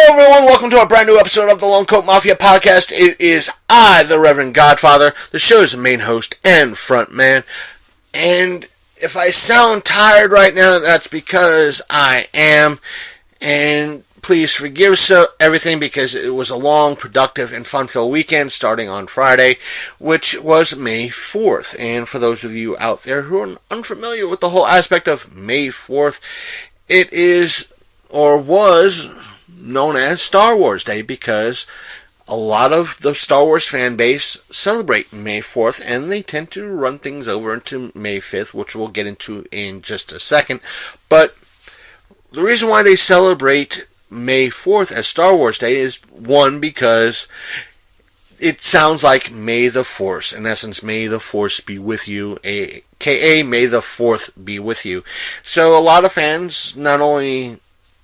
everyone, welcome to a brand new episode of the Long Coat Mafia podcast. It is I, the Reverend Godfather, the show's main host and front man. And if I sound tired right now, that's because I am. And please forgive everything because it was a long, productive, and fun-filled weekend starting on Friday, which was May 4th. And for those of you out there who are unfamiliar with the whole aspect of May 4th, it is, or was, known as Star Wars Day because a lot of the Star Wars fan base celebrate May 4th and they tend to run things over into May 5th, which we'll get into in just a second. But the reason why they celebrate May 4th as Star Wars Day is, one, because it sounds like May the Force. In essence, May the Force be with you, aka May the 4th be with you. So a lot of fans not only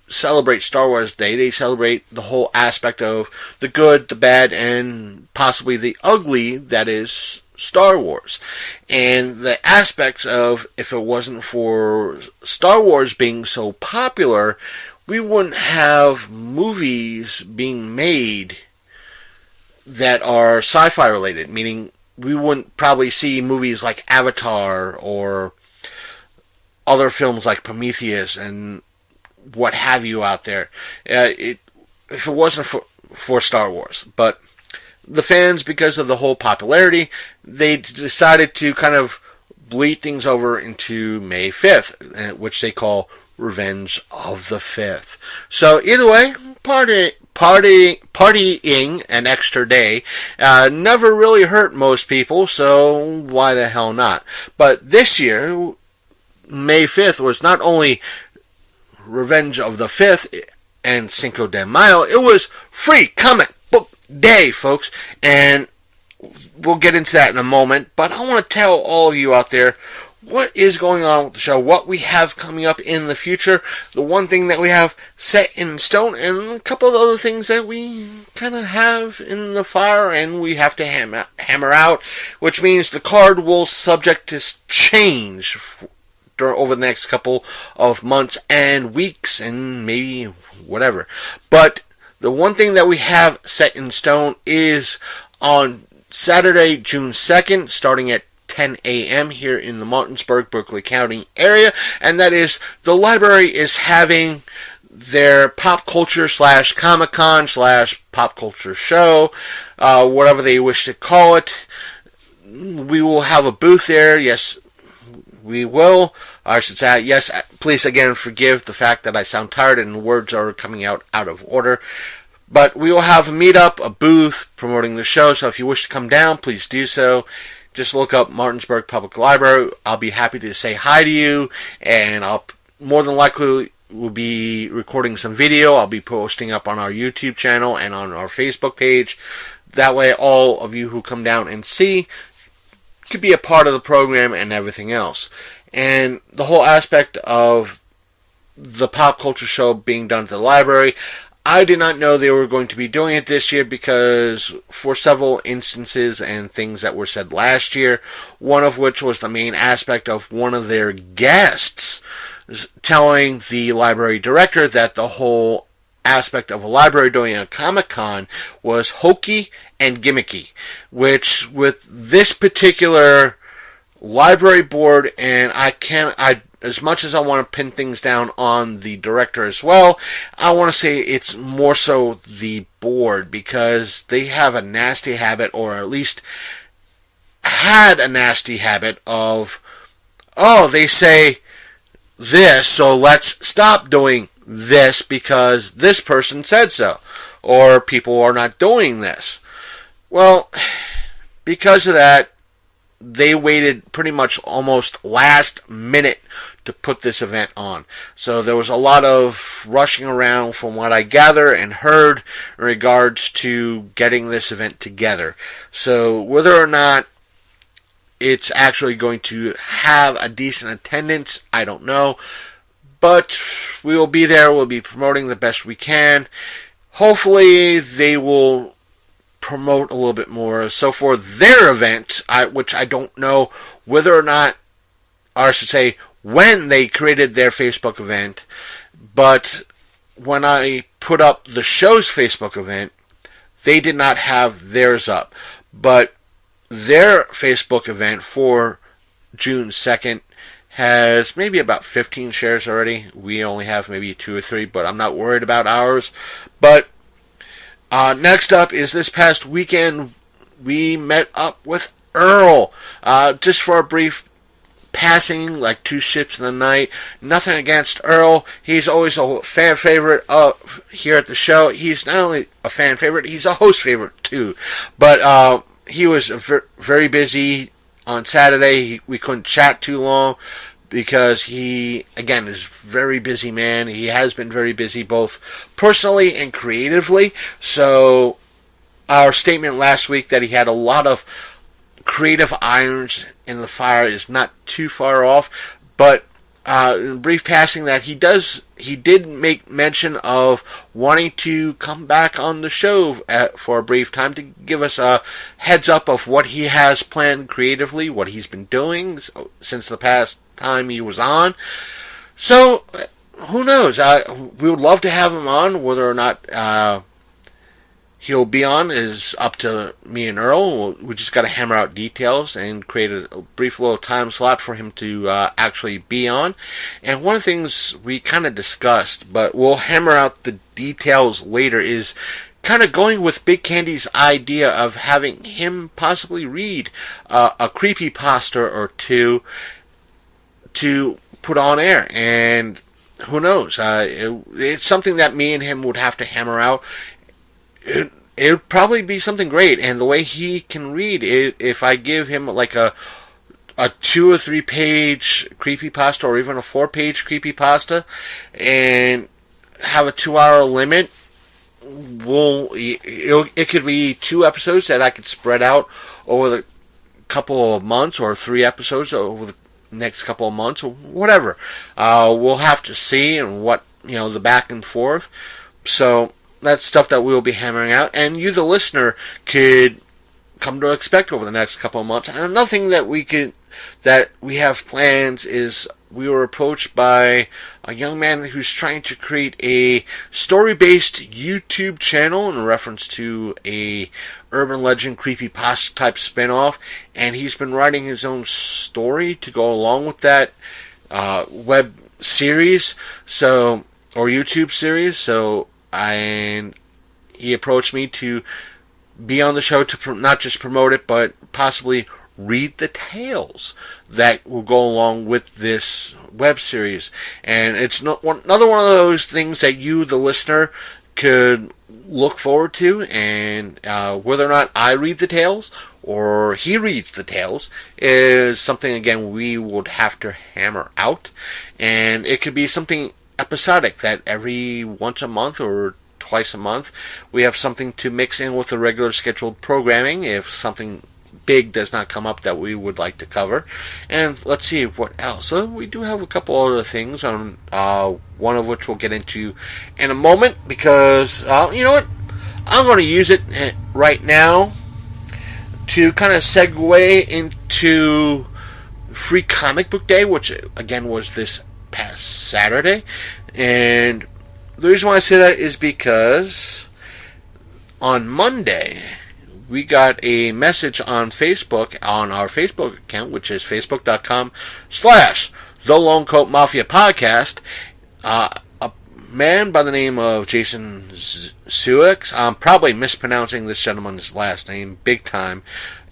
celebrate Star Wars Day, they celebrate the whole aspect of the good, the bad, and possibly the ugly that is Star Wars. And the aspects of, if it wasn't for Star Wars being so popular, we wouldn't have movies being made that are sci-fi related, meaning we wouldn't probably see movies like Avatar or other films like Prometheus and what have you out there, if it wasn't for Star Wars. But the fans, because of the whole popularity, they decided to kind of bleed things over into May 5th, which they call Revenge of the 5th. So either way, partying an extra day never really hurt most people, so why the hell not? But this year, May 5th was not only Revenge of the 5th and Cinco de Mayo, it was Free Comic Book Day, folks, and we'll get into that in a moment. But I want to tell all of you out there what is going on with the show, what we have coming up in the future, the one thing that we have set in stone, and a couple of other things that we kind of have in the fire and we have to hammer out, which means the card will subject to change over the next couple of months and weeks and maybe whatever. But the one thing that we have set in stone is on Saturday, June 2nd, starting at 10 a.m. here in the Martinsburg, Berkeley County area, and that is the library is having their pop culture / Comic-Con / pop culture show, whatever they wish to call it. We will have a booth there. Yes, we will. I should say, yes, please again forgive the fact that I sound tired and words are coming out of order. But we will have a meetup, a booth promoting the show, so if you wish to come down, please do so. Just look up Martinsburg Public Library. I'll be happy to say hi to you, and I'll more than likely will be recording some video. I'll be posting up on our YouTube channel and on our Facebook page. That way all of you who come down and see could be a part of the program and everything else. And the whole aspect of the pop culture show being done at the library, I did not know they were going to be doing it this year because for several instances and things that were said last year, one of which was the main aspect of one of their guests telling the library director that the whole aspect of a library doing a Comic-Con was hokey and gimmicky, which with this particular library board, and I as much as I want to pin things down on the director as well, I want to say it's more so the board, because they have a nasty habit, or at least had a nasty habit of, oh, they say this, so let's stop doing this because this person said so, or people are not doing this. Well, because of that, they waited pretty much almost last minute to put this event on. So there was a lot of rushing around from what I gather and heard in regards to getting this event together. So whether or not it's actually going to have a decent attendance, I don't know. But we will be there. We'll be promoting the best we can. Hopefully they will promote a little bit more. So for their event, which I don't know whether or not, or I should say when they created their Facebook event, but when I put up the show's Facebook event, they did not have theirs up. But their Facebook event for June 2nd has maybe about 15 shares already. We only have maybe 2 or 3, but I'm not worried about ours. But next up is this past weekend, we met up with Earl, just for a brief passing, like 2 ships in the night. Nothing against Earl. He's always a fan favorite here at the show. He's not only a fan favorite, he's a host favorite too. But he was very busy on Saturday. We couldn't chat too long because he, again, is a very busy man. He has been very busy both personally and creatively. So our statement last week that he had a lot of creative irons in the fire is not too far off. But in brief passing, that he did make mention of wanting to come back on the show for a brief time to give us a heads up of what he has planned creatively, what he's been doing since the past time he was on. So who knows? We would love to have him on. Whether or not he'll be on is up to me and Earl. We just got to hammer out details and create a brief little time slot for him to actually be on. And one of the things we kind of discussed, but we'll hammer out the details later, is kind of going with Big Candy's idea of having him possibly read a creepypasta or two to put on air. And who knows? It's something that me and him would have to hammer out. It would probably be something great, and the way he can read it, if I give him like a 2 or 3 page creepypasta, or even a 4-page creepypasta, and have a 2-hour limit, it could be 2 episodes that I could spread out over the couple of months, or 3 episodes over the next couple of months, or whatever. We'll have to see, and what, the back and forth. So that's stuff that we'll be hammering out, and you, the listener, could come to expect over the next couple of months. And another thing that we have plans is we were approached by a young man who's trying to create a story-based YouTube channel in reference to a urban legend creepypasta type spin-off, and he's been writing his own story to go along with that web series, or YouTube series. And he approached me to be on the show to not just promote it, but possibly read the tales that will go along with this web series. And it's another one of those things that you, the listener, could look forward to. And whether or not I read the tales or he reads the tales is something, again, we would have to hammer out. And it could be something episodic, that every once a month or twice a month we have something to mix in with the regular scheduled programming if something big does not come up that we would like to cover. And let's see what else. So we do have a couple other things, on one of which we'll get into in a moment, because you know what, I'm going to use it right now to kind of segue into Free Comic Book Day, which again was this past Saturday. And the reason why I say that is because on Monday we got a message on Facebook, on our Facebook account, which is facebook.com/The Lone Coat Mafia Podcast. A man by the name of Jason Suix, I'm probably mispronouncing this gentleman's last name big time,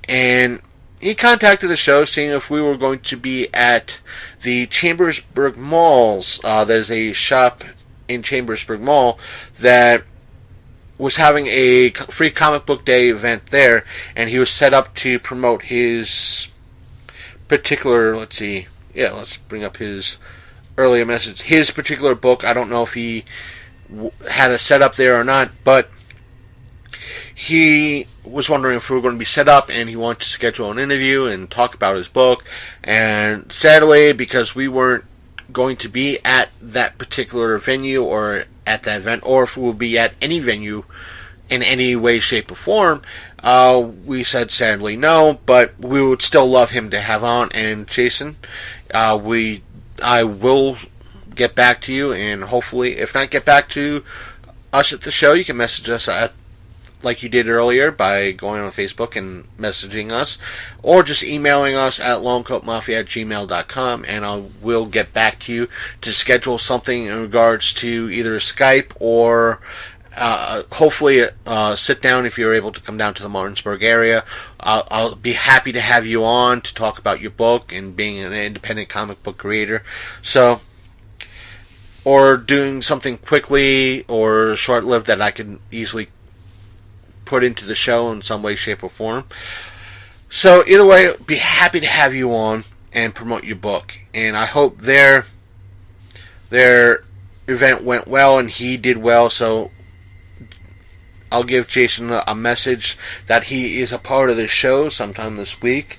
and he contacted the show saying if we were going to be at the Chambersburg Malls. There's a shop in Chambersburg Mall that was having a Free Comic Book Day event there, and he was set up to promote his particular, let's bring up his earlier message, his particular book. I don't know if he had a setup there or not, but he was wondering if we were going to be set up, and he wanted to schedule an interview and talk about his book. And sadly, because we weren't going to be at that particular venue or at that event, or if we will be at any venue in any way, shape, or form, we said sadly no, but we would still love him to have on. And Jason, we get back to you, and hopefully, if not get back to us at the show, you can message us like you did earlier by going on Facebook and messaging us, or just emailing us at longcoatmafia@gmail.com, and I will get back to you to schedule something in regards to either Skype or hopefully sit down if you're able to come down to the Martinsburg area. I'll be happy to have you on to talk about your book and being an independent comic book creator. So, or doing something quickly or short-lived that I can easily put into the show in some way, shape, or form. So either way, be happy to have you on and promote your book. And I hope their event went well and he did well. So I'll give Jason a message that he is a part of the show sometime this week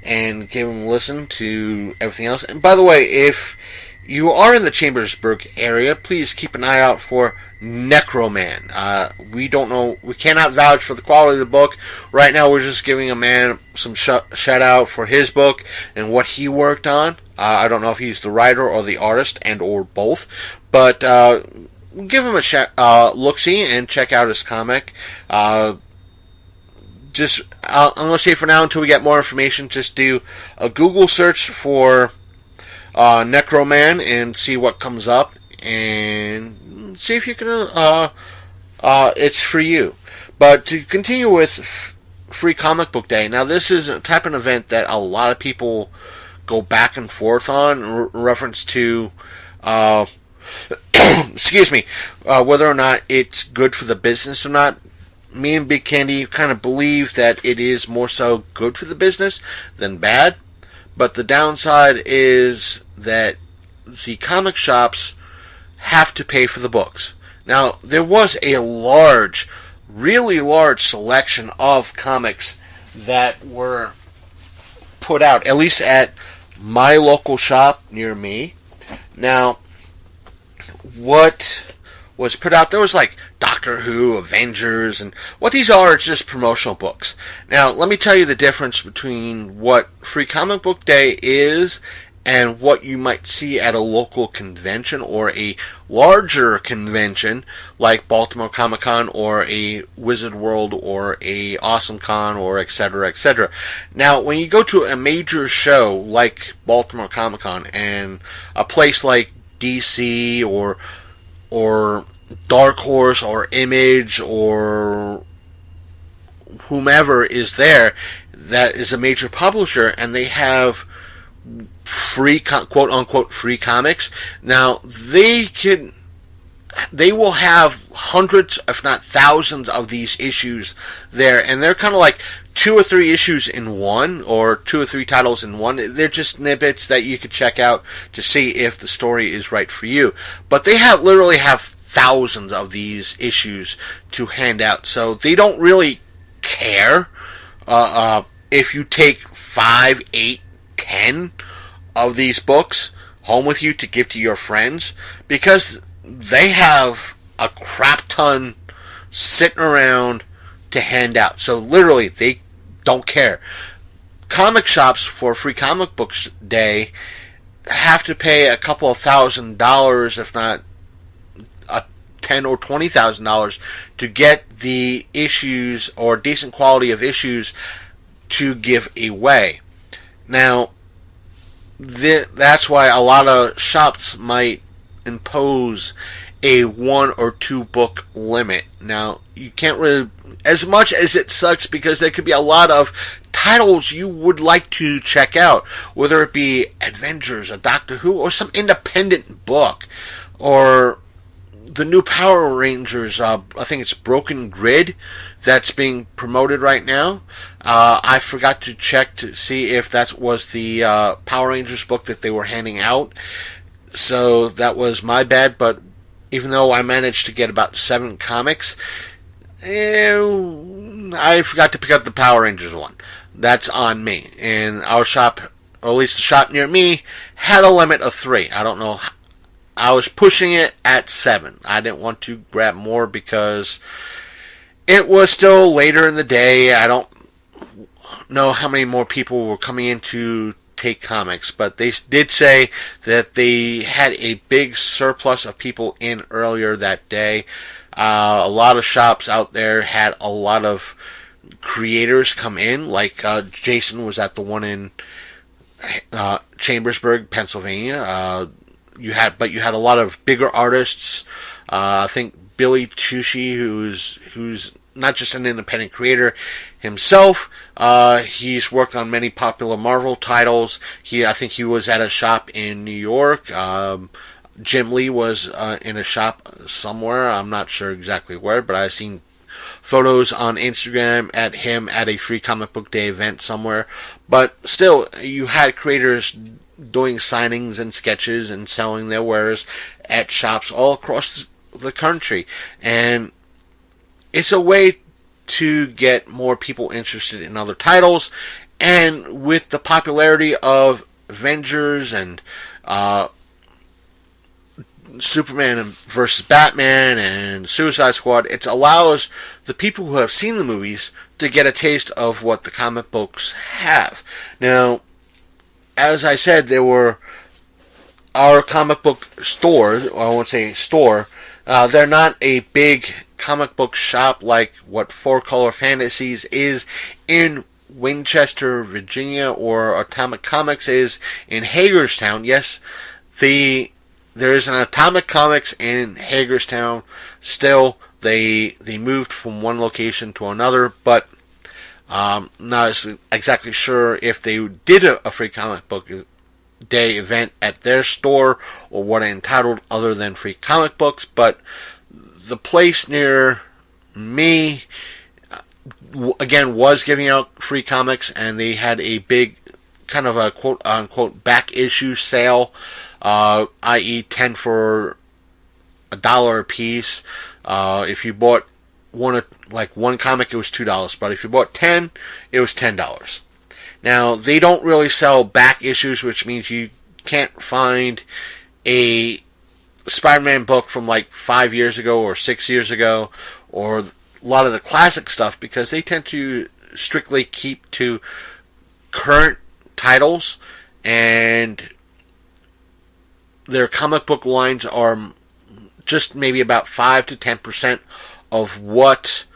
and give him a listen to everything else. And by the way, if you are in the Chambersburg area, please keep an eye out for Necroman. We don't know, we cannot vouch for the quality of the book. Right now we're just giving a man some shout out for his book and what he worked on. I don't know if he's the writer or the artist and or both, but give him a look-see and check out his comic. I'm going to say for now, until we get more information, just do a Google search for Necroman and see what comes up, and see if you can it's for you. But to continue with Free Comic Book Day, now this is a type of event that a lot of people go back and forth on in reference to excuse me, whether or not it's good for the business or not. Me and Big Candy kind of believe that it is more so good for the business than bad. But the downside is that the comic shops have to pay for the books. Now, there was a really large selection of comics that were put out, at least at my local shop near me. Now, what was put out, there was like Doctor Who, Avengers, and what these are is just promotional books. Now, let me tell you the difference between what Free Comic Book Day is and what you might see at a local convention or a larger convention like Baltimore Comic Con or a Wizard World or a Awesome Con or etc., etc. Now, when you go to a major show like Baltimore Comic Con and a place like DC or Dark Horse or Image or whomever is there that is a major publisher and they have free, quote unquote, free comics. Now, they will have hundreds, if not thousands, of these issues there, and they're kind of like 2 or 3 issues in one, or 2 or 3 titles in one. They're just snippets that you could check out to see if the story is right for you. But they literally have thousands of these issues to hand out, so they don't really care if you take 5, 8, 10 of these books home with you to give to your friends, because they have a crap ton sitting around to hand out. So literally, they don't care. Comic shops for Free Comic Books Day have to pay a couple of $1,000s, if not $10,000 or $20,000, to get the issues or decent quality of issues to give away. Now, that's why a lot of shops might impose a 1 or 2 book limit. Now, you can't really, as much as it sucks, because there could be a lot of titles you would like to check out, whether it be Avengers, a Doctor Who, or some independent book, or the new Power Rangers, I think it's Broken Grid, that's being promoted right now. I forgot to check to see if that was the Power Rangers book that they were handing out, so that was my bad. But even though I managed to get about 7 comics, I forgot to pick up the Power Rangers one. That's on me. And our shop, or at least the shop near me, had a limit of 3. I don't know. I was pushing it at 7. I didn't want to grab more because it was still later in the day. I don't know how many more people were coming in to take comics, but they did say that they had a big surplus of people in earlier that day. A lot of shops out there had a lot of creators come in, like Jason was at the one in Chambersburg, Pennsylvania. You had a lot of bigger artists. I think Billy Tucci, who's not just an independent creator himself. He's worked on many popular Marvel titles. I think he was at a shop in New York. Jim Lee was in a shop somewhere. I'm not sure exactly where, but I've seen photos on Instagram at him at a free comic book day event somewhere. But still, you had creators doing signings and sketches and selling their wares at shops all across the country. And it's a way to get more people interested in other titles. And with the popularity of Avengers and Superman versus Batman and Suicide Squad, it allows the people who have seen the movies to get a taste of what the comic books have. Now, as I said, there were our comic book stores, or I won't say store, they're not a big comic book shop like what Four Color Fantasies is in Winchester, Virginia, or Atomic Comics is in Hagerstown. Yes, there is an Atomic Comics in Hagerstown. Still, they moved from one location to another, but not exactly sure if they did a free comic book day event at their store or what it entitled other than free comic books. But the place near me, again, was giving out free comics, and they had a big kind of a quote-unquote back issue sale, i.e. 10 for $1 a piece. If you bought one comic, it was $2, but if you bought 10, it was $10. Now, they don't really sell back issues, which means you can't find a Spider-Man book from like 5 years ago or 6 years ago, or a lot of the classic stuff, because they tend to strictly keep to current titles, and their comic book lines are just maybe about 5 to 10% of what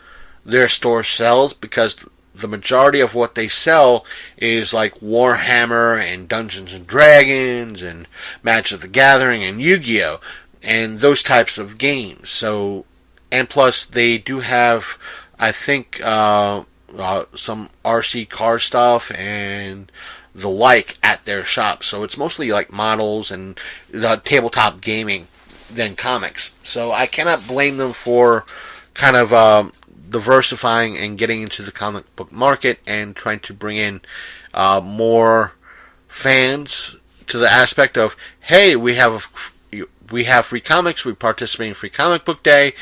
their store sells, because the majority of what they sell is like Warhammer and Dungeons and Dragons and Magic the Gathering and Yu-Gi-Oh! And those types of games. So, and plus they do have, I think, some RC car stuff and the like at their shop. So it's mostly like models and tabletop gaming than comics. So I cannot blame them for kind of diversifying and getting into the comic book market and trying to bring in more fans to the aspect of, hey, we have free comics, we participate in Free Comic Book Day,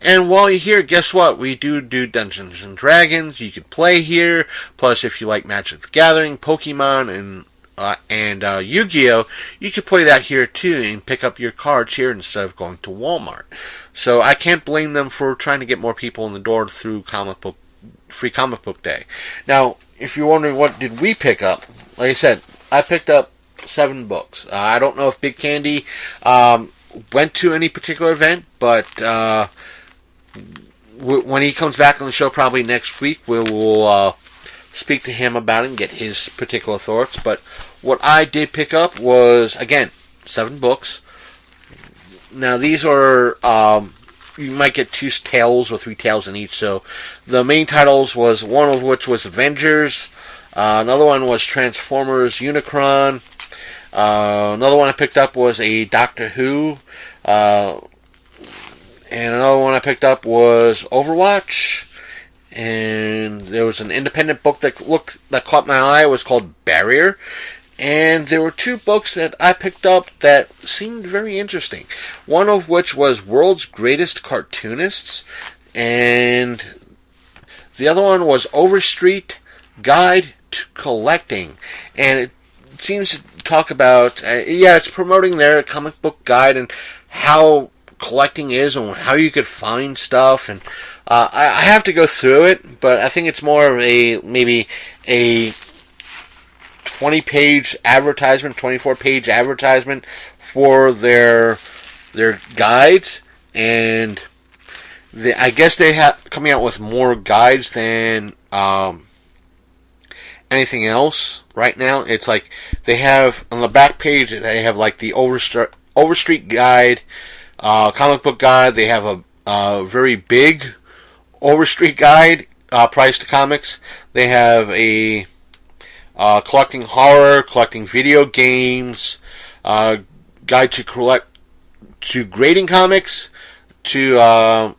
and while you're here, guess what? We do Dungeons and Dragons. You could play here. Plus, if you like Magic the Gathering, Pokemon, and Yu-Gi-Oh, you could play that here too and pick up your cards here instead of going to Walmart. So I can't blame them for trying to get more people in the door through Free Comic Book Day. Now, if you're wondering what did we pick up, like I said, I picked up 7 books. I don't know if Big Candy went to any particular event, but when he comes back on the show probably next week, we will speak to him about it and get his particular thoughts. But what I did pick up was, again, 7 books. Now, these are, you might get 2 tales or 3 tales in each. So, the main titles was, one of which was Avengers. Another one was Transformers Unicron. Another one I picked up was a Doctor Who. And another one I picked up was Overwatch. And there was an independent book that caught my eye. It was called Barrier. And there were 2 books that I picked up that seemed very interesting. One of which was World's Greatest Cartoonists. And the other one was Overstreet Guide to Collecting. And it seems to talk about, it's promoting their comic book guide and how collecting is and how you could find stuff. And I have to go through it, but I think it's more of maybe a 20-page advertisement, 24-page advertisement for their guides, and I guess they have coming out with more guides than anything else right now. It's like they have on the back page, they have like the Overstreet guide, comic book guide. They have a very big Overstreet guide, price to comics. They have a collecting horror, collecting video games, guide to grading comics, to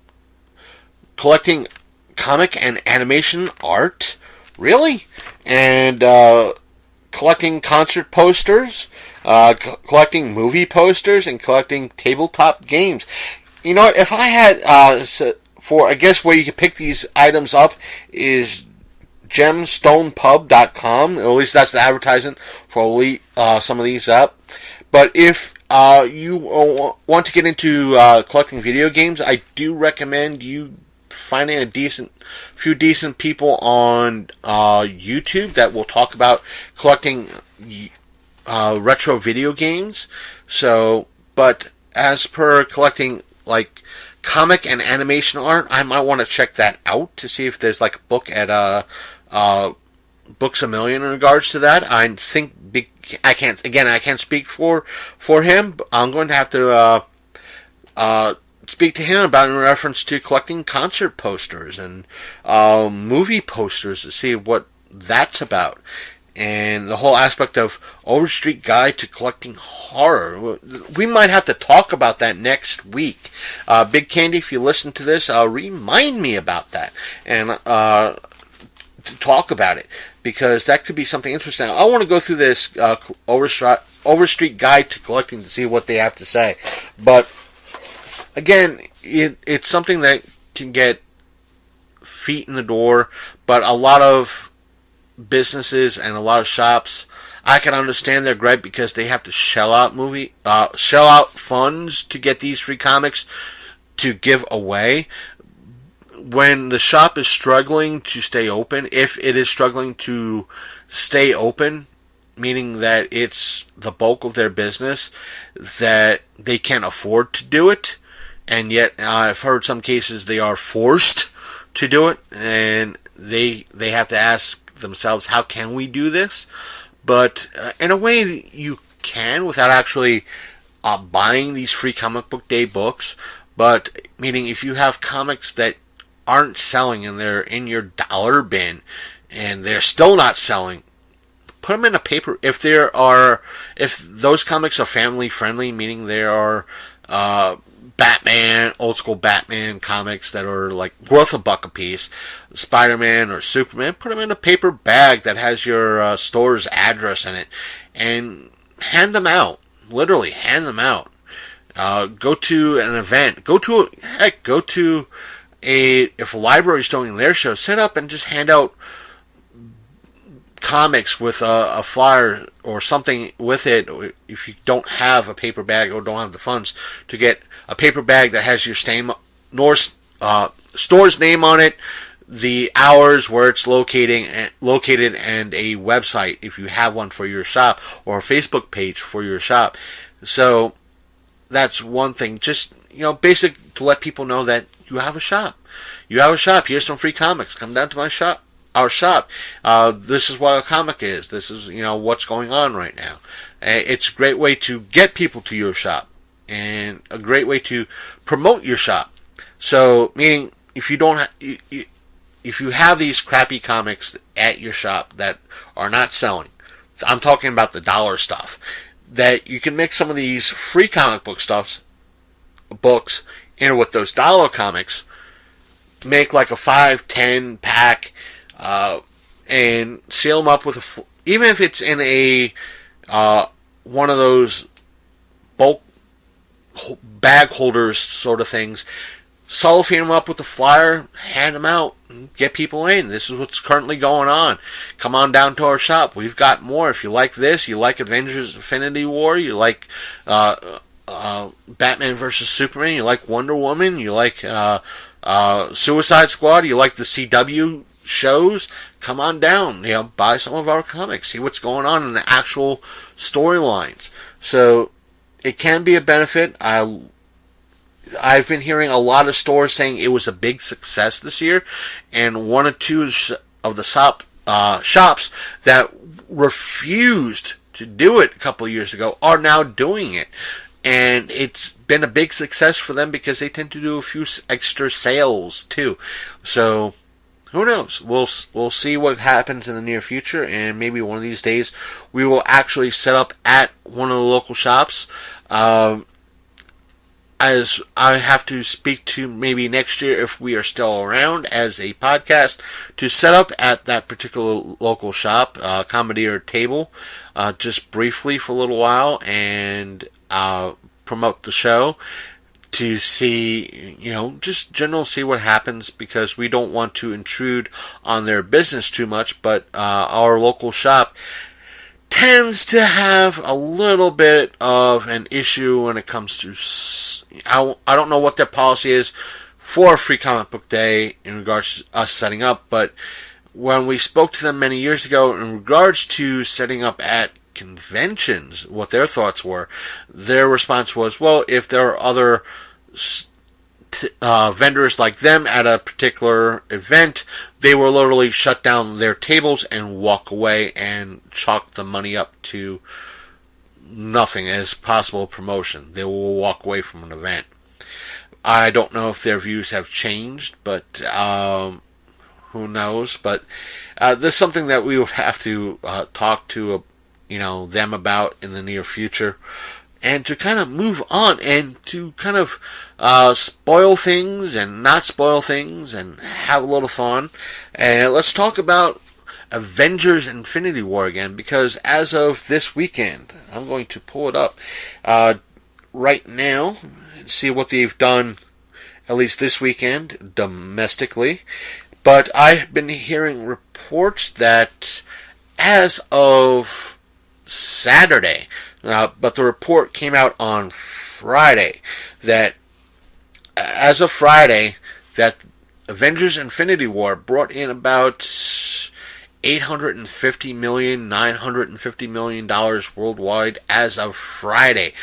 collecting comic and animation art. Really? And collecting concert posters, collecting movie posters, and collecting tabletop games. You know what? If I had, I guess where you can pick these items up is gemstonepub.com. At least that's the advertisement for some of these up. But if you want to get into collecting video games, I do recommend you finding a few decent people on YouTube that will talk about collecting retro video games. So, but as per collecting like comic and animation art, I might want to check that out to see if there's like a book at Books A Million in regards to that. I think I can't speak for him. But I'm going to have to speak to him about in reference to collecting concert posters and movie posters to see what that's about. And the whole aspect of Overstreet Guide to Collecting Horror. We might have to talk about that next week. Big Candy, if you listen to this, remind me about that. And to talk about it. Because that could be something interesting. I want to go through this Overstreet Guide to Collecting to see what they have to say. But again, it's something that can get feet in the door, but a lot of businesses and a lot of shops, I can understand their gripe because they have to shell out funds to get these free comics to give away. When the shop is struggling to stay open, if it is struggling to stay open, meaning that it's the bulk of their business, that they can't afford to do it, and yet I've heard some cases they are forced to do it, and they have to ask themselves, how can we do this? But in a way, you can without actually buying these free comic book day books. But meaning, if you have comics that aren't selling and they're in your dollar bin and they're still not selling, put them in a paper. If those comics are family friendly, meaning there are Batman, old school Batman comics that are like worth $1 a piece, Spider-Man or Superman, put them in a paper bag that has your store's address in it and hand them out. Literally, hand them out. Go to an event. If a library is doing their show, set up and just hand out comics with a flyer or something with it. If you don't have a paper bag or don't have the funds to get a paper bag that has your store's name on it, the hours where it's located, and a website if you have one for your shop, or a Facebook page for your shop. So that's one thing. Just, basic to let people know that you have a shop. You have a shop. Here's some free comics. Come down to my shop. Our shop. This is what a comic is. This is what's going on right now. It's a great way to get people to your shop, and a great way to promote your shop. So, meaning if you have these crappy comics at your shop that are not selling, I'm talking about the dollar stuff, that you can mix some of these free comic book books in with those dollar comics, make like a 5-10 pack, and seal them up with even if it's in a one of those bulk bag holders sort of things, cellophane them up with a flyer, hand them out, get people in. This is what's currently going on. Come on down to our shop. We've got more. If you like this, you like Avengers Infinity War, you like Batman vs. Superman, you like Wonder Woman, you like Suicide Squad, you like the CW shows, come on down, buy some of our comics, see what's going on in the actual storylines. So it can be a benefit. I've been hearing a lot of stores saying it was a big success this year, and one or two of the shops that refused to do it a couple of years ago are now doing it. And it's been a big success for them because they tend to do a few extra sales too. So who knows? We'll see what happens in the near future, and maybe one of these days we will actually set up at one of the local shops. As I have to speak to maybe next year, if we are still around as a podcast, to set up at that particular local shop, Commandeer Table, just briefly for a little while, and promote the show to see, just general see what happens, because we don't want to intrude on their business too much, but our local shop tends to have a little bit of an issue when it comes to, I don't know what their policy is for Free Comic Book Day in regards to us setting up, but when we spoke to them many years ago in regards to setting up at conventions, what their thoughts were, their response was, well, if there are other vendors like them at a particular event, they will literally shut down their tables and walk away and chalk the money up to nothing as possible promotion. They will walk away from an event. I don't know if their views have changed, but who knows? But there's something that we will have to talk to them about in the near future, and to kind of move on and to kind of spoil things and not spoil things and have a little fun. And let's talk about Avengers Infinity War again, because as of this weekend, I'm going to pull it up right now and see what they've done, at least this weekend, domestically. But I've been hearing reports that as of Saturday, but the report came out on Friday, that as of Friday, that Avengers Infinity War brought in about $850 million, $950 million worldwide as of Friday.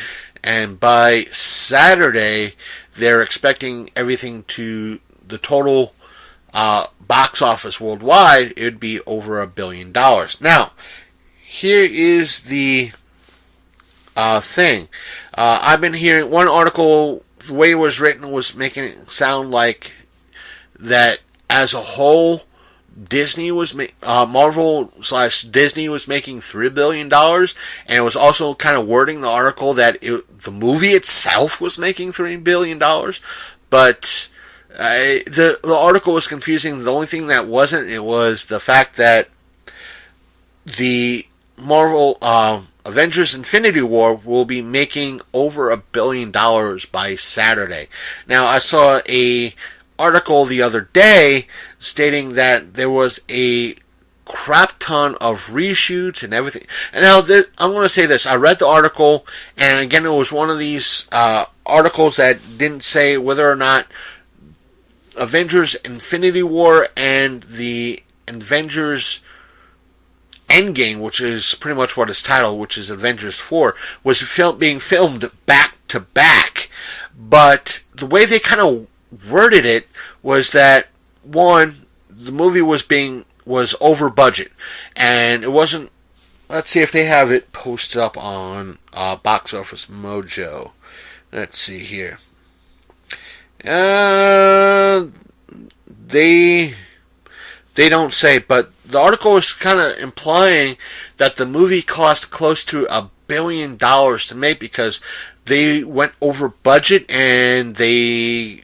And by Saturday, they're expecting everything to, the total box office worldwide, it would be over $1 billion. Now, here is the thing. I've been hearing one article, the way it was written was making it sound like that as a whole, Disney was Marvel / Disney was making $3 billion, and it was also kind of wording the article that the movie itself was making $3 billion. But the article was confusing. The only thing that wasn't, it was the fact that the Marvel Avengers Infinity War will be making over $1 billion by Saturday. Now, I saw a article the other day stating that there was a crap ton of reshoots and everything. And now, I'm going to say this. I read the article, and again, it was one of these articles that didn't say whether or not Avengers Infinity War and the Avengers Endgame, which is pretty much what it's titled, which is Avengers 4, was being filmed back to back. But the way they kind of worded it was that, one, the movie was over budget, and it wasn't. Let's see if they have it posted up on Box Office Mojo. Let's see here. They don't say, but the article is kind of implying that the movie cost close to $1 billion to make because they went over budget and they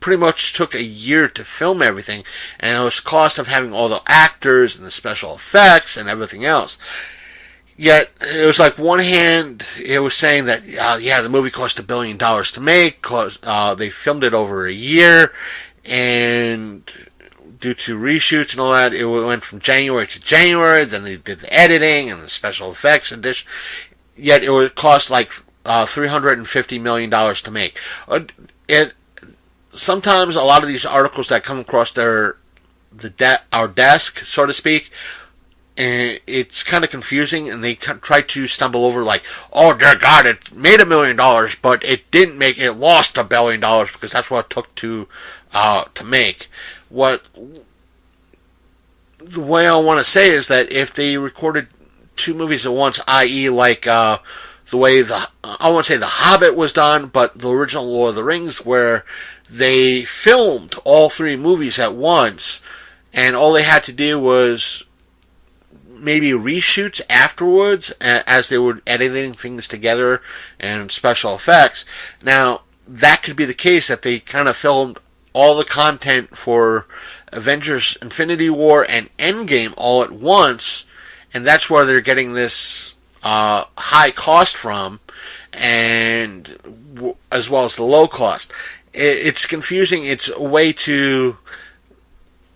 pretty much took a year to film everything, and it was cost of having all the actors and the special effects and everything else. Yet, it was like one hand, it was saying that, the movie cost $1 billion to make, cause they filmed it over a year, and due to reshoots and all that, it went from January to January, then they did the editing and the special effects and this, yet it would cost like $350 million to make. Sometimes a lot of these articles that come across their our desk, so to speak. And it's kind of confusing, and they try to stumble over like, oh dear God, it made $1 million, but it didn't make it. Lost $1 billion because that's what it took to make. What the way I want to say is that if they recorded 2 movies at once, i.e., like the way I won't say The Hobbit was done, but the original Lord of the Rings, where they filmed all 3 movies at once, and all they had to do was maybe reshoots afterwards as they were editing things together and special effects. Now, that could be the case, that they kind of filmed all the content for Avengers Infinity War and Endgame all at once, and that's where they're getting this high cost from, and as well as the low cost. It's confusing. It's a way to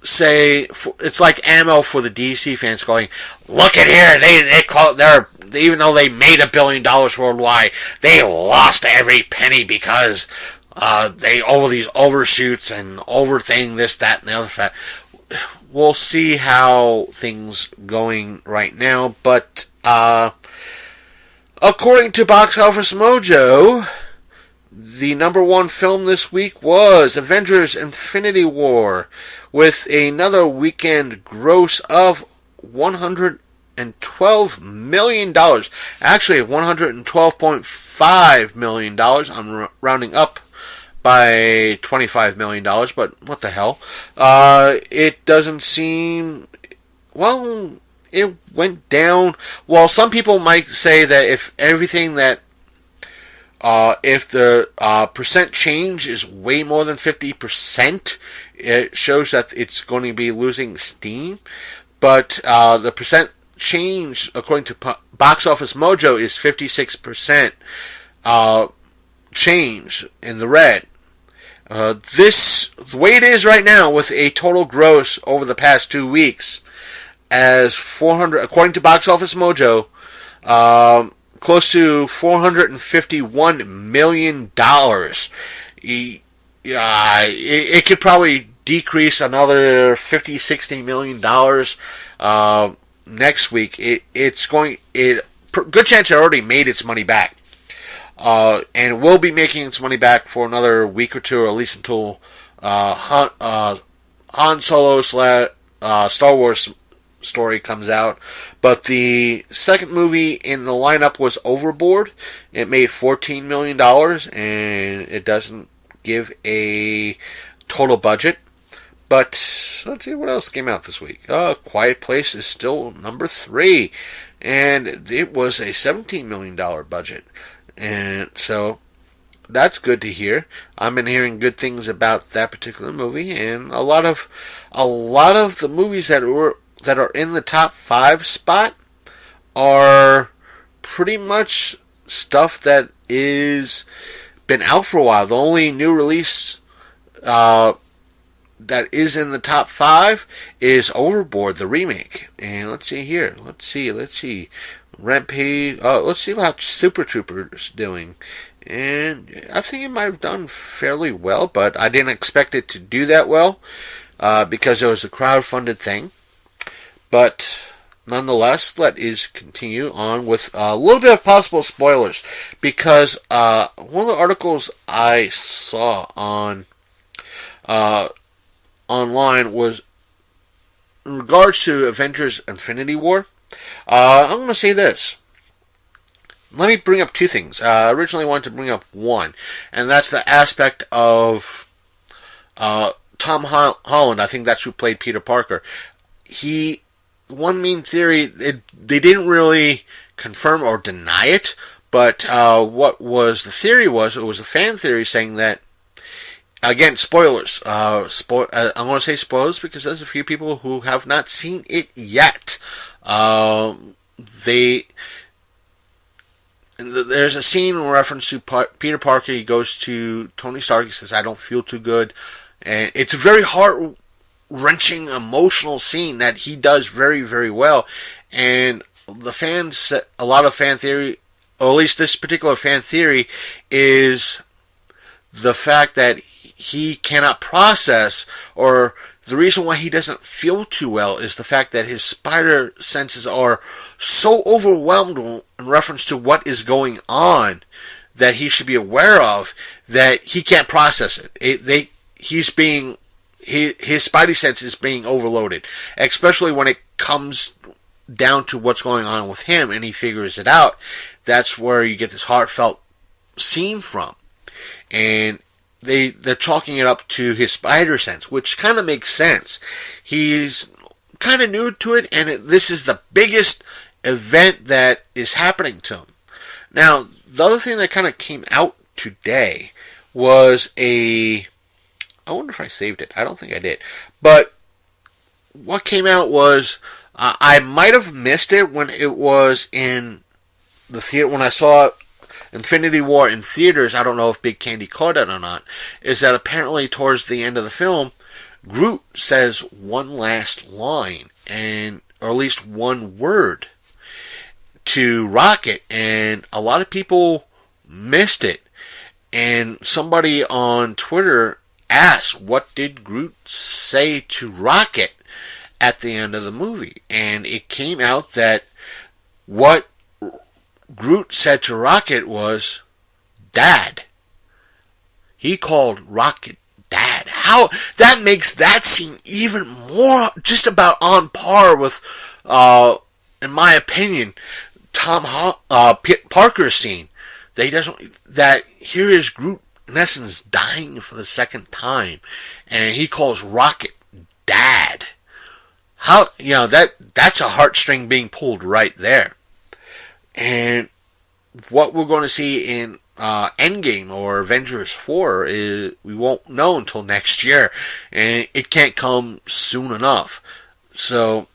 say, it's like ammo for the DC fans going, look at here, they call it even though they made $1 billion worldwide, they lost every penny because they over these overshoots and overthing this, that, and the other fact. We'll see how things going right now, but according to Box Office Mojo, the number 1 film this week was Avengers Infinity War, with another weekend gross of $112 million. Actually, $112.5 million. I'm rounding up by $25 million, but what the hell. It doesn't seem... Well, it went down. Well, some people might say that if everything that... if the percent change is way more than 50%, it shows that it's going to be losing steam. But the percent change, according to Box Office Mojo, is 56% change in the red. The way it is right now, with a total gross over the past 2 weeks, as 400, according to Box Office Mojo, close to $451 million. It could probably decrease another $50-60 million next week. Good chance it already made its money back, and will be making its money back for another week or two, or at least until Han Solo / Star Wars story comes out. But the second movie in the lineup was Overboard. It made $14 million, and it doesn't give a total budget. But let's see what else came out this week. Quiet Place is still number 3, and it was a $17 million budget, and so that's good to hear. I've been hearing good things about that particular movie, and a lot of the movies that are in the top 5 spot are pretty much stuff that is been out for a while. The only new release that is in the top 5 is Overboard, the remake. And let's see here. Let's see. Rampage. Let's see how Super Troopers doing. And I think it might have done fairly well, but I didn't expect it to do that well because it was a crowd-funded thing. But nonetheless, let us continue on with a little bit of possible spoilers, because one of the articles I saw on online was in regards to Avengers Infinity War. I'm going to say this. Let me bring up 2 things. I originally wanted to bring up one, and that's the aspect of Tom Holland. I think that's who played Peter Parker. One main theory, they didn't really confirm or deny it, but what was the theory was, it was a fan theory saying that, again, spoilers. I'm going to say spoilers because there's a few people who have not seen it yet. There's a scene in reference to Peter Parker. He goes to Tony Stark. He says, "I don't feel too good," and it's a very heart-wrenching, emotional scene that he does very, very well. And the fans, a lot of fan theory, or at least this particular fan theory, is the fact that he cannot process, or the reason why he doesn't feel too well is the fact that his spider senses are so overwhelmed in reference to what is going on that he should be aware of that he can't process it. His spidey sense is being overloaded, especially when it comes down to what's going on with him and he figures it out. That's where you get this heartfelt scene from. And they're chalking it up to his spider sense, which kind of makes sense. He's kind of new to it, and this is the biggest event that is happening to him. Now, the other thing that kind of came out today was I wonder if I saved it. I don't think I did. But what came out was, I might have missed it when it was in the theater, when I saw Infinity War in theaters. I don't know if Big Candy caught it or not. Is that apparently towards the end of the film, Groot says one last line, or at least one word, to Rocket, and a lot of people missed it. And somebody on Twitter asked, what did Groot say to Rocket at the end of the movie? And it came out that what Groot said to Rocket was, Dad. He called Rocket Dad. How that makes that scene even more just about on par with, in my opinion, Parker's scene. That here is Groot in essence dying for the second time, and he calls Rocket Dad. How, that's a heartstring being pulled right there. And what we're going to see in Endgame or Avengers 4 is we won't know until next year, and it can't come soon enough. So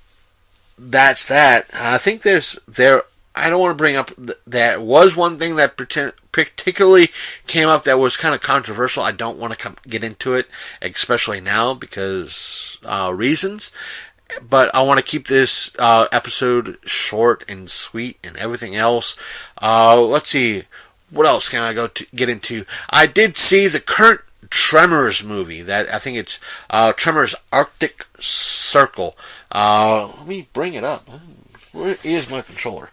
that's that. I think I don't want to bring up that was one thing that particularly came up that was kind of controversial. I don't want to get into it, especially now because reasons. But I want to keep this episode short and sweet and everything else. Let's see. What else can I get into? I did see the current Tremors movie. That I think it's Tremors Arctic Circle. Let me bring it up. Where is my controller?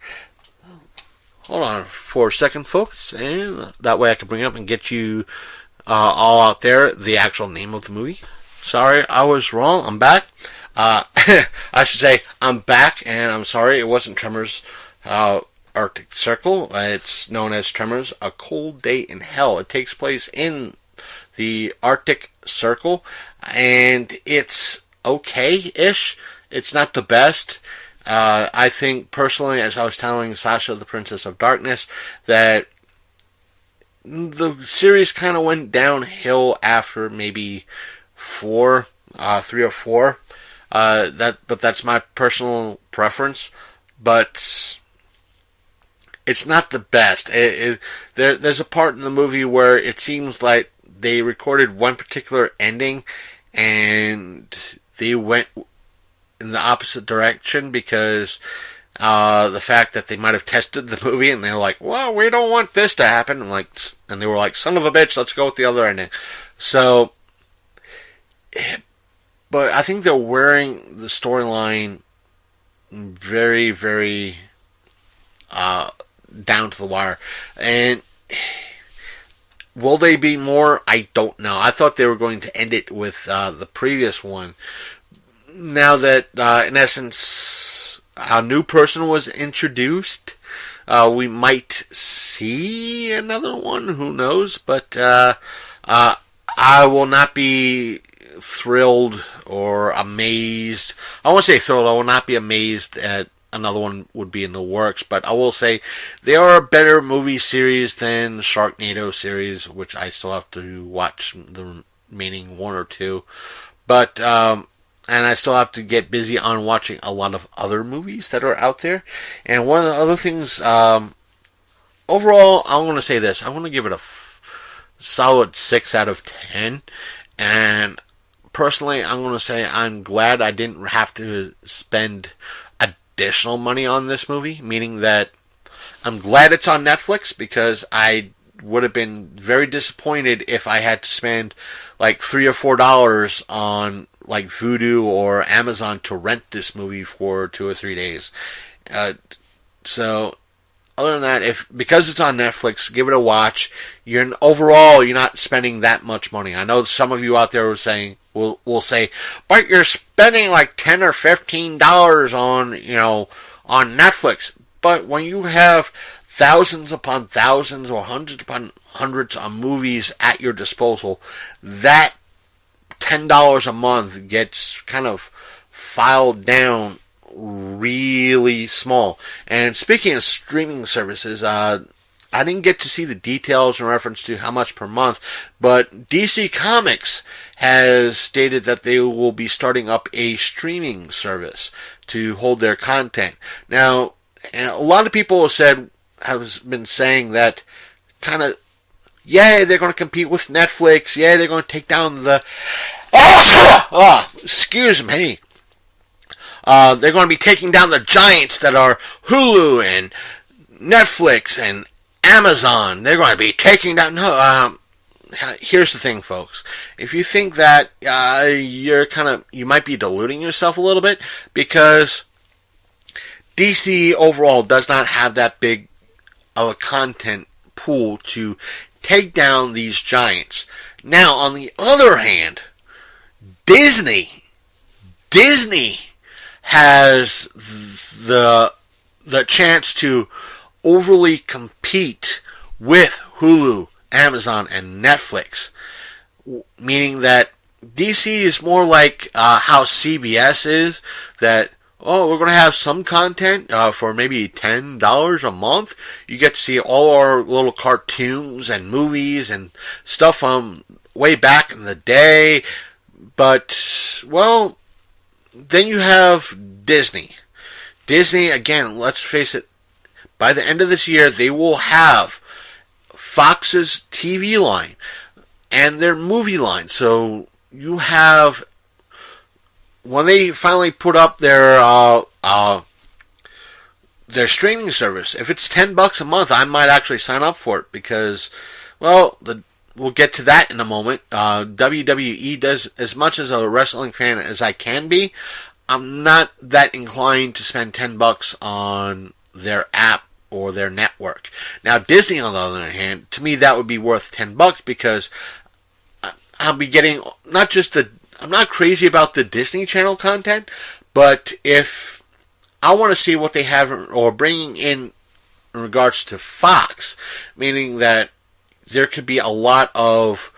Hold on for a second, folks. And that way I can bring it up and get you all out there the actual name of the movie. Sorry, I was wrong. I'm back. I should say I'm back, and I'm sorry it wasn't Tremors Arctic Circle. It's known as Tremors: A Cold Day in Hell. It takes place in the Arctic Circle, and it's okay-ish. It's not the best. I think personally, as I was telling Sasha, the Princess of Darkness, that the series kind of went downhill after maybe 3 or 4. But that's my personal preference. But it's not the best. There's a part in the movie where it seems like they recorded one particular ending and they went in the opposite direction because the fact that they might have tested the movie and they were like, well, we don't want this to happen. And they were like, son of a bitch, let's go with the other ending. So, but I think they're wearing the storyline very, very down to the wire. And will they be more? I don't know. I thought they were going to end it with the previous one. Now that, in essence, a new person was introduced, we might see another one. Who knows? But I will not be thrilled or amazed. I won't say thrilled. I will not be amazed at another one would be in the works, but I will say they are a better movie series than the Sharknado series, which I still have to watch the remaining 1 or 2. But and I still have to get busy on watching a lot of other movies that are out there. And one of the other things, overall, I'm going to say this. I'm going to give it a solid 6 out of 10. And personally, I'm going to say I'm glad I didn't have to spend additional money on this movie, meaning that I'm glad it's on Netflix because I would have been very disappointed if I had to spend like $3 or $4 on like Vudu or Amazon to rent this movie for 2 or 3 days. So other than that, because it's on Netflix, give it a watch. Overall, you're not spending that much money. I know some of you out there will say, but you're spending like $10 or $15 on Netflix. But when you have thousands upon thousands or hundreds upon hundreds of movies at your disposal, that $10 a month gets kind of filed down really small. And speaking of streaming services, I didn't get to see the details in reference to how much per month, but DC Comics has stated that they will be starting up a streaming service to hold their content. Now, a lot of people have been saying that kind of, yeah, they're going to compete with Netflix. Yeah, they're going to take down the... excuse me. They're going to be taking down the giants that are Hulu and Netflix and Amazon. They're going to be taking down... here's the thing, folks. If you think that, you might be deluding yourself a little bit, because DC overall does not have that big of a content pool to take down these giants. Now, on the other hand, Disney has the chance to overly compete with Hulu, Amazon, and Netflix, meaning that DC is more like how CBS is, that we're going to have some content for maybe $10 a month. You get to see all our little cartoons and movies and stuff from way back in the day. But, well, then you have Disney. Disney, again, let's face it, by the end of this year, they will have Fox's TV line and their movie line. So you have... when they finally put up their streaming service, if it's $10 a month, I might actually sign up for it, because, well, we'll get to that in a moment. WWE does, as much as a wrestling fan as I can be, I'm not that inclined to spend $10 on their app or their network. Now, Disney, on the other hand, to me that would be worth $10, because I'll be getting not just I'm not crazy about the Disney Channel content, but if I want to see what they have or bringing in regards to Fox, meaning that there could be a lot of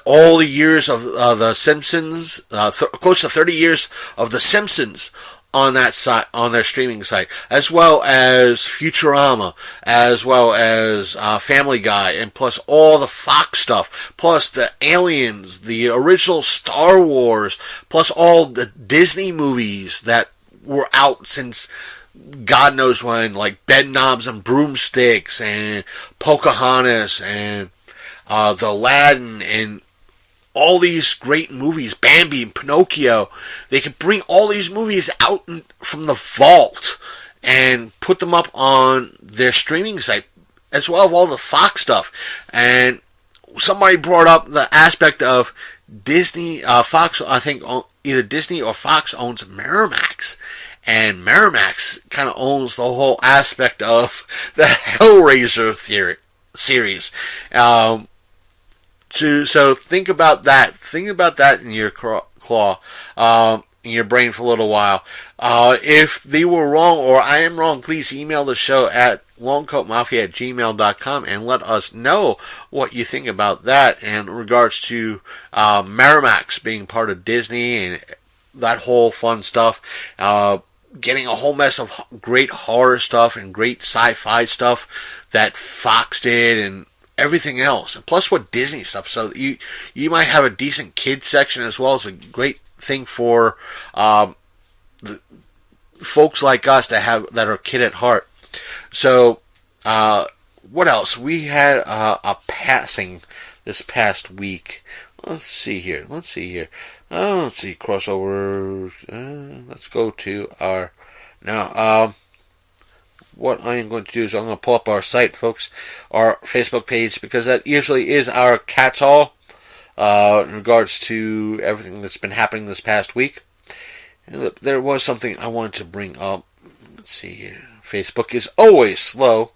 all the years of the Simpsons, close to 30 years of the Simpsons on that site, on their streaming site, as well as Futurama, as well as Family Guy, and plus all the Fox stuff, plus the Aliens, the original Star Wars, plus all the Disney movies that were out since God knows when, like Bedknobs and Broomsticks, and Pocahontas, and the Aladdin, and all these great movies, Bambi and Pinocchio. They could bring all these movies out from the vault and put them up on their streaming site, as well as all the Fox stuff. And somebody brought up the aspect of Disney, Fox, I think either Disney or Fox owns Miramax. And Miramax kind of owns the whole aspect of the Hellraiser series. So think about that. Think about that in your in your brain for a little while. If they were wrong or I am wrong, please email the show at longcoatmafia@gmail.com and let us know what you think about that in regards to Miramax being part of Disney and that whole fun stuff. Getting a whole mess of great horror stuff and great sci-fi stuff that Fox did, and everything else, and plus what Disney stuff. So you might have a decent kids section, as well as a great thing for the folks like us that are kid at heart. So what else? We had a passing this past week. Let's see here. Let's see crossover. Let's go to our now. What I am going to do is I'm going to pull up our site, folks, our Facebook page, because that usually is our catch-all in regards to everything that's been happening this past week. And there was something I wanted to bring up. Let's see here. Facebook is always slow.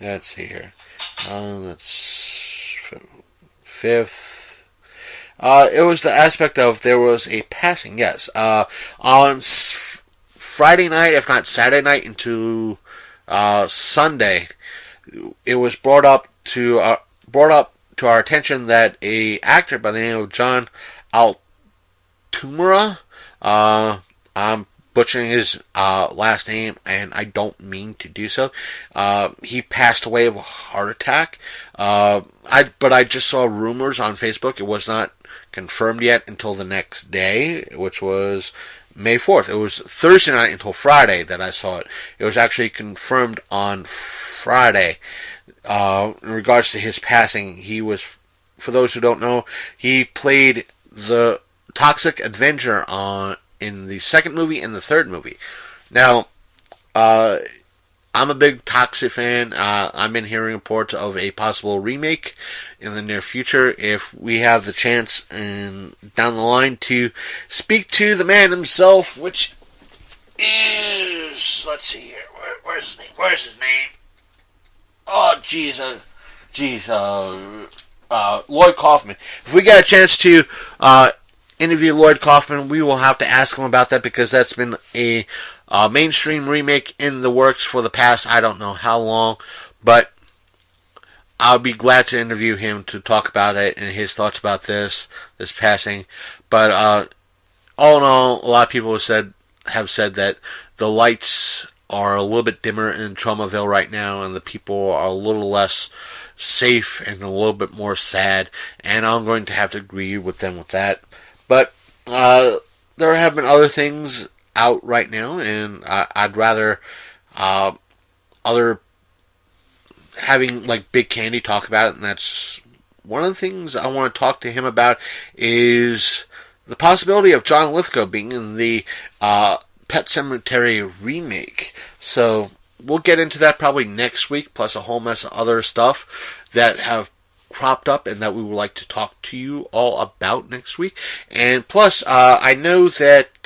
Let's see here. That's 5th. It was the aspect of there was a passing, yes. On Friday night, if not Saturday night, into Sunday, it was brought up to our attention that a actor by the name of John Altumura, I'm butchering his last name, and I don't mean to do so. He passed away of a heart attack. But I just saw rumors on Facebook. It was not confirmed yet until the next day, which was May 4th. It was Thursday night until Friday that I saw it. It was actually confirmed on Friday. In regards to his passing, he was, for those who don't know, he played the Toxic Avenger in the second movie and the third movie. Now, I'm a big Toxic fan. I've been hearing reports of a possible remake in the near future. If we have the chance down the line to speak to the man himself, which is, let's see here, where's his name? Oh, jeez, Lloyd Kaufman. If we get a chance to interview Lloyd Kaufman, we will have to ask him about that, because that's been a mainstream remake in the works for the past, I don't know how long, but I'll be glad to interview him to talk about it and his thoughts about this passing. But all in all, a lot of people have said that the lights are a little bit dimmer in Tromaville right now, and the people are a little less safe and a little bit more sad, and I'm going to have to agree with them with that. But there have been other things out right now, and I'd rather having like Big Candy talk about it, and that's one of the things I want to talk to him about is the possibility of John Lithgow being in the Pet Sematary remake. So we'll get into that probably next week, plus a whole mess of other stuff that have cropped up and that we would like to talk to you all about next week. And plus, I know that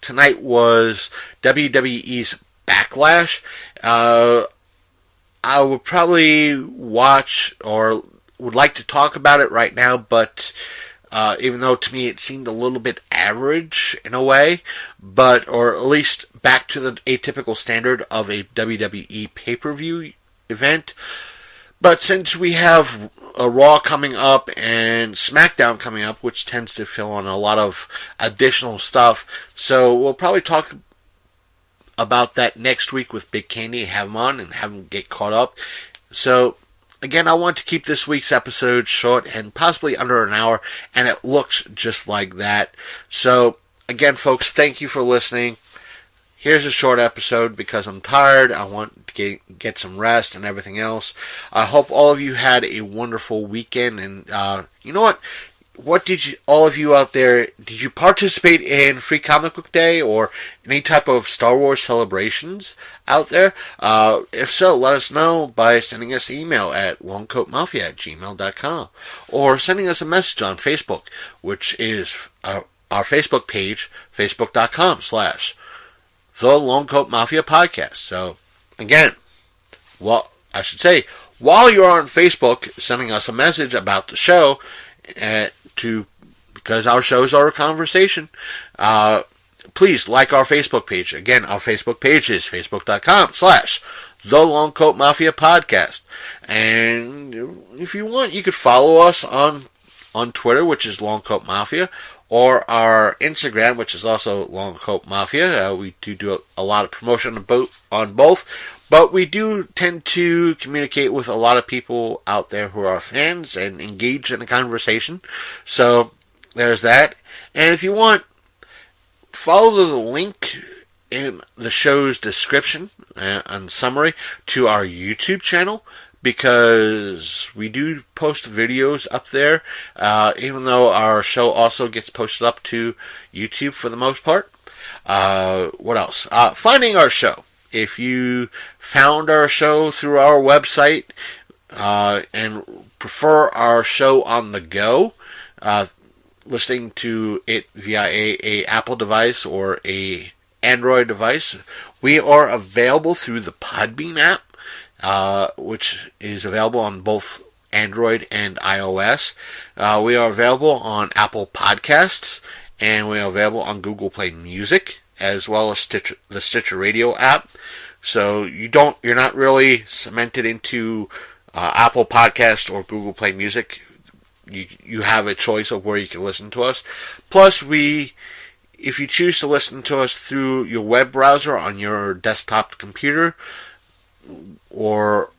tonight was WWE's Backlash. I would probably watch or would like to talk about it right now, but even though to me it seemed a little bit average in a way, or at least back to the atypical standard of a WWE pay-per-view event. But since we have a Raw coming up and SmackDown coming up, which tends to fill in a lot of additional stuff, so we'll probably talk about that next week with Big Candy, have him on and have him get caught up. So again, I want to keep this week's episode short and possibly under an hour, and it looks just like that. So again, folks, thank you for listening. Here's a short episode because I'm tired. I want to get some rest and everything else. I hope all of you had a wonderful weekend. And you know what? What all of you out there, did you participate in Free Comic Book Day or any type of Star Wars celebrations out there? If so, let us know by sending us an email at longcoatmafia@gmail.com or sending us a message on Facebook, which is our Facebook page, facebook.com/The Longcoat Mafia Podcast. So, again, while you're on Facebook, sending us a message about the show, because our shows are a conversation, please like our Facebook page. Again, our Facebook page is facebook.com/The Longcoat Mafia Podcast. And if you want, you could follow us on Twitter, which is Longcoat Mafia, or our Instagram, which is also Longcoat Mafia. We do a lot of promotion on both, but we do tend to communicate with a lot of people out there who are fans and engage in a conversation. So there's that. And if you want, follow the link in the show's description and summary to our YouTube channel, because we do post videos up there, even though our show also gets posted up to YouTube for the most part. What else? Finding our show. If you found our show through our website and prefer our show on the go, listening to it via a Apple device or a Android device, we are available through the Podbean app, which is available on both Android and iOS. We are available on Apple Podcasts, and we are available on Google Play Music, as well as the Stitcher Radio app. So you're not really cemented into Apple Podcast or Google Play Music. You have a choice of where you can listen to us. Plus, if you choose to listen to us through your web browser on your desktop computer, or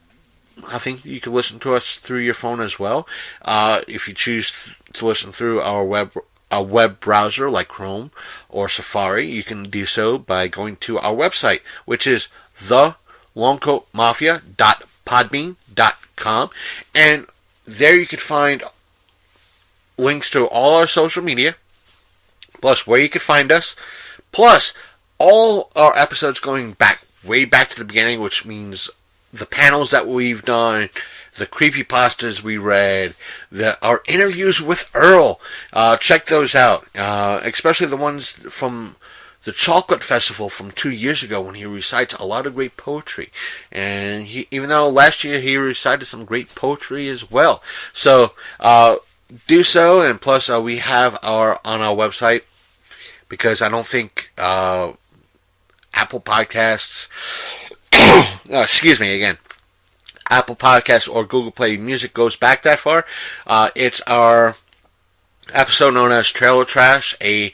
I think you can listen to us through your phone as well. If you choose to listen through our web browser like Chrome or Safari, you can do so by going to our website, which is thelongcoatmafia.podbean.com, and there you can find links to all our social media, plus where you can find us, plus all our episodes going way back to the beginning, which means the panels that we've done, the creepypastas we read, our interviews with Earl. Check those out, especially the ones from the Chocolate Festival from 2 years ago, when he recites a lot of great poetry. And even though last year he recited some great poetry as well. So do so, and plus we have on our website, because I don't think Apple Podcasts excuse me again, Apple Podcasts or Google Play Music goes back that far. It's our episode known as Trailer Trash, a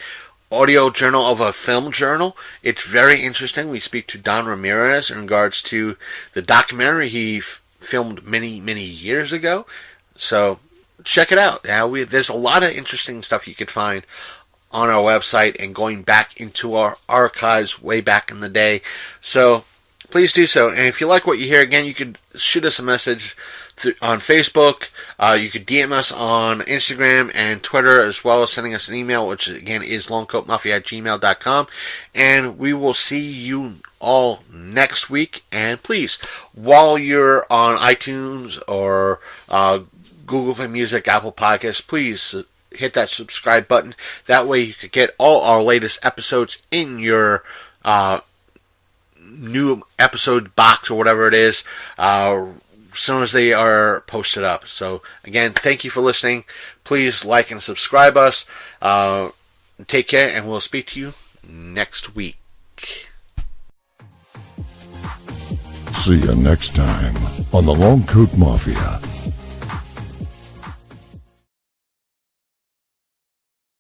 audio journal of a film journal. It's very interesting. We speak to Don Ramirez in regards to the documentary he filmed many years ago. So check it out. There's a lot of interesting stuff you could find on our website and going back into our archives way back in the day. So please do so. And if you like what you hear, again, you could shoot us a message on Facebook. You could DM us on Instagram and Twitter, as well as sending us an email, which again is longcoatmafia@gmail.com. And we will see you all next week. And please, while you're on iTunes or Google Play Music, Apple Podcasts, please hit that subscribe button. That way you could get all our latest episodes in your new episode box or whatever it is, as soon as they are posted up. So again, thank you for listening. Please like and subscribe us. Take care, and we'll speak to you next week. See you next time on the Long Coat Mafia.